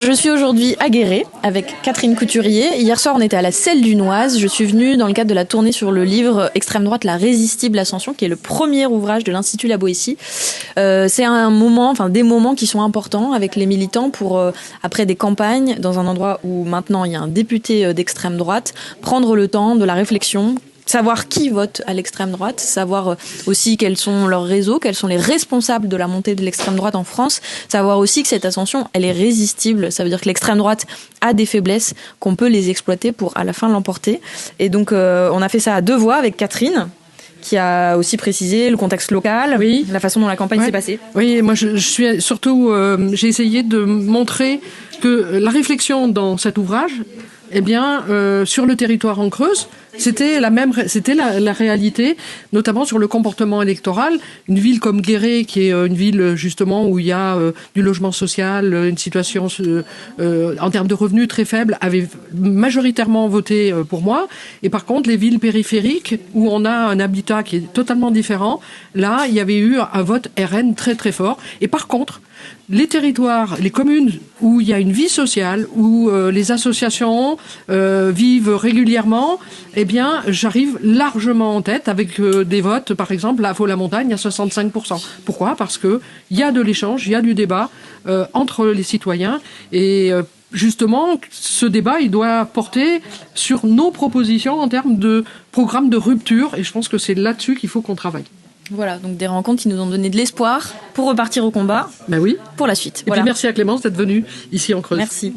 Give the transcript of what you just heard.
Je suis aujourd'hui à Guéret avec Catherine Couturier. Hier soir, on était à la Selle du Noise. Je suis venue dans le cadre de la tournée sur le livre Extrême droite, la résistible ascension, qui est le premier ouvrage de l'Institut La Boétie. C'est des moments qui sont importants avec les militants pour, après des campagnes, dans un endroit où maintenant il y a un député d'extrême droite, prendre le temps de la réflexion, savoir qui vote à l'extrême droite, savoir aussi quels sont leurs réseaux, quels sont les responsables de la montée de l'extrême droite en France, savoir aussi que cette ascension, elle est résistible. Ça veut dire que l'extrême droite a des faiblesses, qu'on peut les exploiter pour à la fin l'emporter. Et donc, on a fait ça à deux voix avec Catherine, qui a aussi précisé le contexte local, oui, la façon dont la campagne s'est passée. Oui, moi je suis surtout, j'ai essayé de montrer que la réflexion dans cet ouvrage, sur le territoire en Creuse, c'était la réalité, notamment sur le comportement électoral. Une ville comme Guéret, qui est une ville justement où il y a du logement social, une situation en termes de revenus très faible, avait majoritairement voté pour moi. Et par contre, les villes périphériques, où on a un habitat qui est totalement différent, là, il y avait eu un vote RN très très fort. Et par contre, les territoires, les communes où il y a une vie sociale, où les associations vivent régulièrement, j'arrive largement en tête avec des votes, par exemple, à Faux-la-Montagne, à 65%. Pourquoi ? Parce que il y a de l'échange, il y a du débat entre les citoyens et justement, ce débat, il doit porter sur nos propositions en termes de programme de rupture et je pense que c'est là-dessus qu'il faut qu'on travaille. Voilà, donc des rencontres qui nous ont donné de l'espoir pour repartir au combat. Ben oui. Pour la suite. Et puis merci à Clémence d'être venue ici en Creuse. Merci.